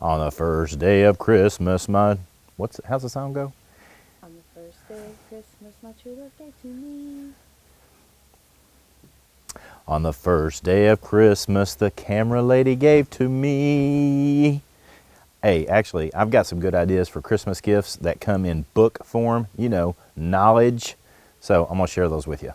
On the first day of Christmas, how's the song go? On the first day of Christmas, my true love gave to me. On the first day of Christmas, the camera lady gave to me. Hey, actually, I've got some good ideas for Christmas gifts that come in book form, you know, knowledge. So I'm gonna share those with you.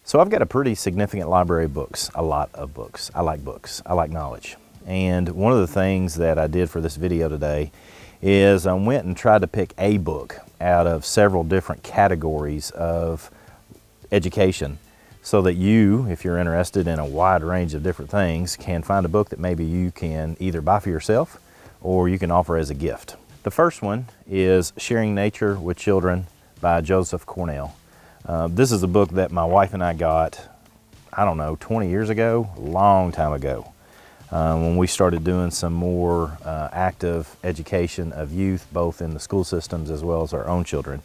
So I've got a pretty significant library of books, a lot of books. I like books, I like knowledge. And one of the things that I did for this video today is I went and tried to pick a book out of several different categories of education so that you, if you're interested in a wide range of different things, can find a book that maybe you can either buy for yourself or you can offer as a gift. The first one is Sharing Nature with Children by Joseph Cornell. This is a book that my wife and I got, I don't know, 20 years ago, a long time ago, when we started doing some more active education of youth, both in the school systems as well as our own children.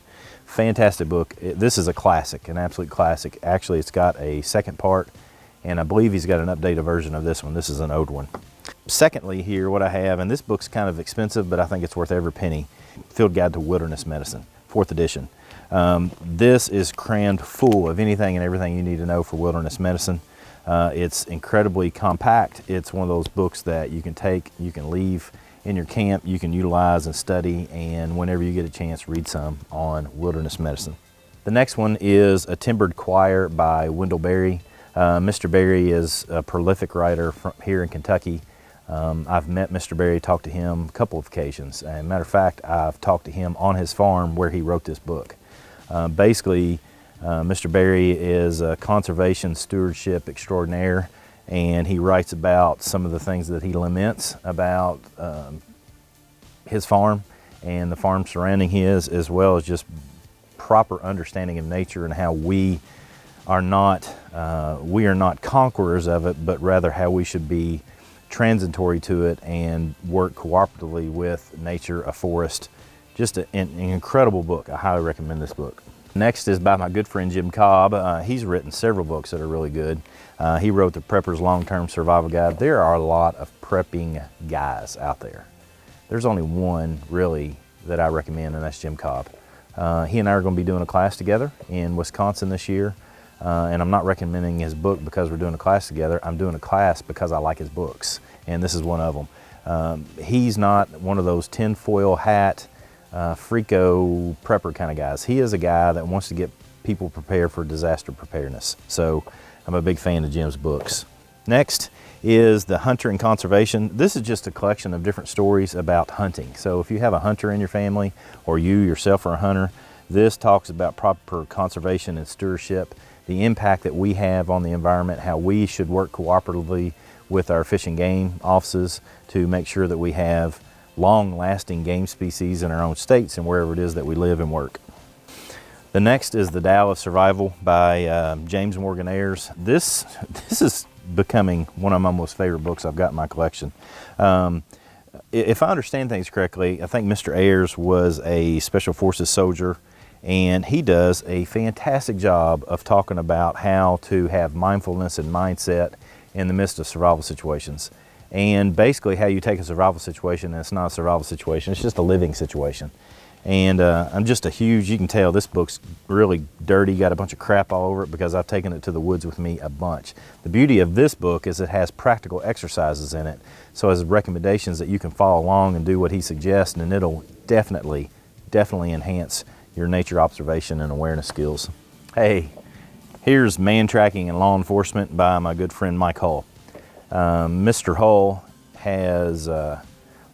Fantastic book. This is a classic, an absolute classic. Actually, it's got a second part, and I believe he's got an updated version of this one. This is an old one. Secondly, here, what I have, and this book's kind of expensive, but I think it's worth every penny, Field Guide to Wilderness Medicine, 4th edition. This is crammed full of anything and everything you need to know for wilderness medicine. It's incredibly compact. It's one of those books that you can take, you can leave in your camp, you can utilize and study, and whenever you get a chance, read some on wilderness medicine. The next one is A Timbered Choir by Wendell. Mr. Berry is a prolific writer from here in Kentucky. I've met Mr. Berry, talked to him a couple of occasions. As a matter of fact, I've talked to him on his farm where he wrote this book. Basically, Mr. Berry is a conservation stewardship extraordinaire, and he writes about some of the things that he laments about his farm and the farm surrounding his, as well as just proper understanding of nature and how we are not conquerors of it, but rather how we should be transitory to it and work cooperatively with nature, a forest. Just an incredible book. I highly recommend this book. Next is by my good friend Jim Cobb. He's written several books that are really good. He wrote The Prepper's Long-Term Survival Guide. There are a lot of prepping guys out there. There's only one really that I recommend, and that's Jim Cobb. He and I are going to be doing a class together in Wisconsin this year. And I'm not recommending his book because we're doing a class together. I'm doing a class because I like his books, and this is one of them. He's not one of those tinfoil hat, freako prepper kind of guys. He is a guy that wants to get people prepared for disaster preparedness. So I'm a big fan of Jim's books. Next is The Hunter and Conservation. This is just a collection of different stories about hunting. So if you have a hunter in your family or you yourself are a hunter, this talks about proper conservation and stewardship, the impact that we have on the environment, how we should work cooperatively with our fish and game offices to make sure that we have long-lasting game species in our own states and wherever it is that we live and work. The next is The Tao of Survival by James Morgan Ayres. This is becoming one of my most favorite books I've got in my collection. If I understand things correctly, I think Mr. Ayres was a Special Forces soldier, and he does a fantastic job of talking about how to have mindfulness and mindset in the midst of survival situations. And basically how you take a survival situation, and it's not a survival situation, it's just a living situation. And I'm just a huge, you can tell this book's really dirty, got a bunch of crap all over it because I've taken it to the woods with me a bunch. The beauty of this book is it has practical exercises in it, so as recommendations that you can follow along and do what he suggests, and it'll definitely enhance your nature observation and awareness skills. Hey, here's Mantracking and Law Enforcement by my good friend Mike Hull. Mr. Hull has, let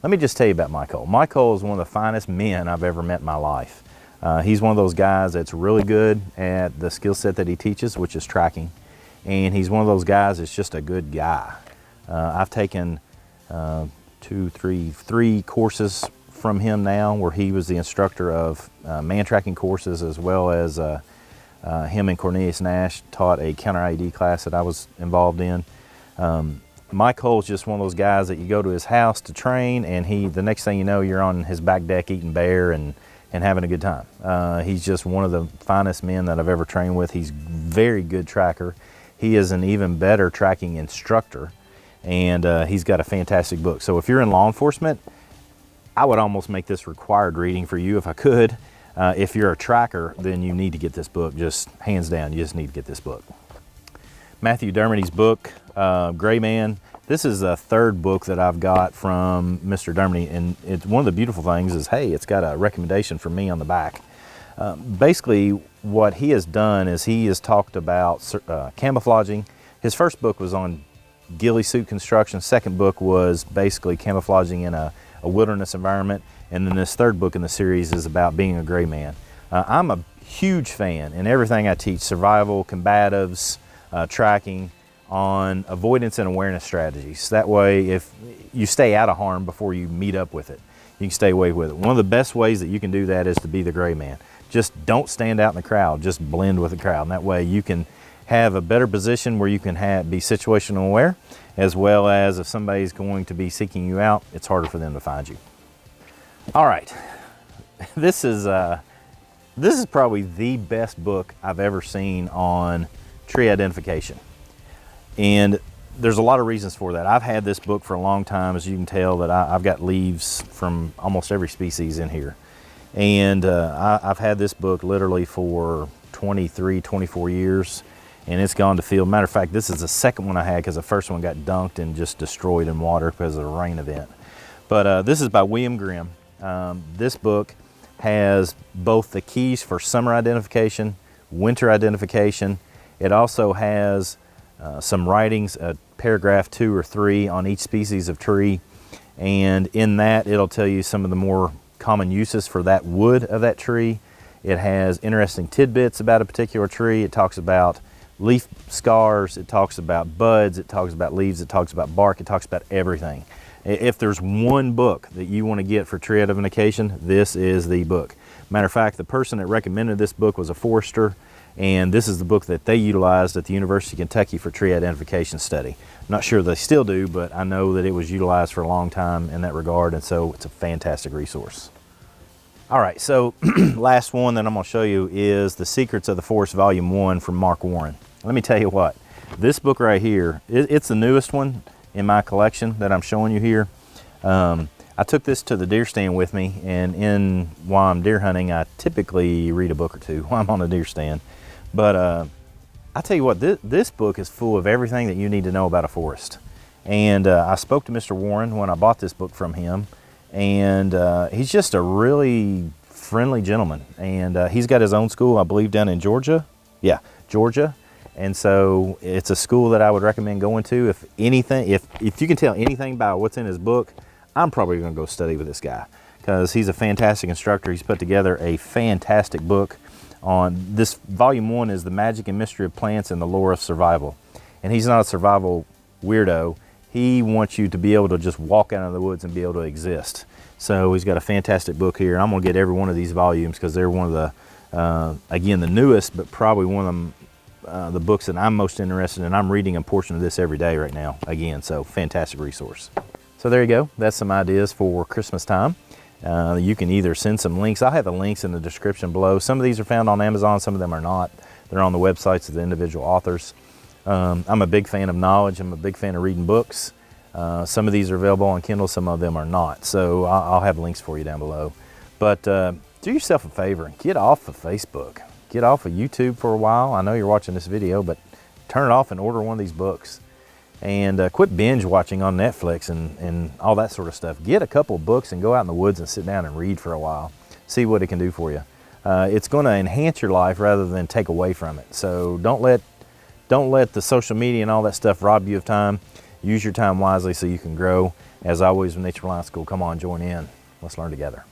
me just tell you about Mike Hull. Mike Hull is one of the finest men I've ever met in my life. He's one of those guys that's really good at the skill set that he teaches, which is tracking. And he's one of those guys that's just a good guy. I've taken three courses from him now, where he was the instructor of Mantracking courses, as well as him and Cornelius Nash taught a counter IED class that I was involved in. Mike Hull's just one of those guys that you go to his house to train, and the next thing you know, you're on his back deck eating bear and having a good time. He's just one of the finest men that I've ever trained with. He's very good tracker. He is an even better tracking instructor, and he's got a fantastic book. So if you're in law enforcement, I would almost make this required reading for you if I could. If you're a tracker, then you need to get this book, just hands down, you just need to get this book. Matthew Dermody's book, Gray Man. This is the third book that I've got from Mr. Dermody, and it's one of the beautiful things is, hey, it's got a recommendation from me on the back. Basically, what he has done is he has talked about camouflaging. His first book was on ghillie suit construction. Second book was basically camouflaging in a wilderness environment. And then this third book in the series is about being a gray man. I'm a huge fan in everything I teach, survival, combatives, tracking, on avoidance and awareness strategies. That way, if you stay out of harm before you meet up with it, you can stay away with it. One of the best ways that you can do that is to be the gray man. Just don't stand out in the crowd, just blend with the crowd. And that way you can have a better position where you can be situational aware, as well as if somebody's going to be seeking you out, it's harder for them to find you. All right, this is probably the best book I've ever seen on tree identification. And there's a lot of reasons for that. I've had this book for a long time. As you can tell, that I've got leaves from almost every species in here. And I've had this book literally for 23, 24 years, and it's gone to field. Matter of fact, this is the second one I had because the first one got dunked and just destroyed in water because of a rain event. But this is by William Grimm. This book has both the keys for summer identification, winter identification. It also has some writings, a paragraph 2 or 3 on each species of tree, and in that it'll tell you some of the more common uses for that wood of that tree. It has interesting tidbits about a particular tree. It talks about leaf scars, it talks about buds, it talks about leaves, it talks about bark, it talks about everything. If there's one book that you want to get for tree identification, this is the book. Matter of fact, the person that recommended this book was a forester, and this is the book that they utilized at the University of Kentucky for tree identification study. I'm not sure they still do, but I know that it was utilized for a long time in that regard, and so it's a fantastic resource. All right, so last one that I'm going to show you is The Secrets of the Forest Volume 1 from Mark Warren. Let me tell you what, this book right here, it's the newest one in my collection that I'm showing you here. I took this to the deer stand with me, and while I'm deer hunting, I typically read a book or two while I'm on a deer stand. But I tell you what, this book is full of everything that you need to know about a forest. And I spoke to Mr. Warren when I bought this book from him, and he's just a really friendly gentleman. And he's got his own school, I believe, down in Georgia. Yeah, Georgia. And so it's a school that I would recommend going to. If you can tell anything about what's in his book, I'm probably going to go study with this guy because he's a fantastic instructor. He's put together a fantastic book on this. Volume 1 is The Magic and Mystery of Plants and the Lore of Survival. And he's not a survival weirdo. He wants you to be able to just walk out of the woods and be able to exist. So he's got a fantastic book here. I'm going to get every one of these volumes because they're one of the, again, the newest, but probably one of them, the books that I'm most interested in. I'm reading a portion of this every day right now, again, so fantastic resource. So there you go. That's some ideas for Christmas time. You can either send some links. I'll have the links in the description below. Some of these are found on Amazon, some of them are not. They're on the websites of the individual authors. I'm a big fan of knowledge. I'm a big fan of reading books. Some of these are available on Kindle, some of them are not. So I'll have links for you down below. But do yourself a favor, get off of Facebook. Get off of YouTube for a while. I know you're watching this video, but turn it off and order one of these books. And quit binge watching on Netflix and all that sort of stuff. Get a couple of books and go out in the woods and sit down and read for a while. See what it can do for you. It's going to enhance your life rather than take away from it. So don't let the social media and all that stuff rob you of time. Use your time wisely so you can grow. As always, with Nature Reliance School, come on, join in. Let's learn together.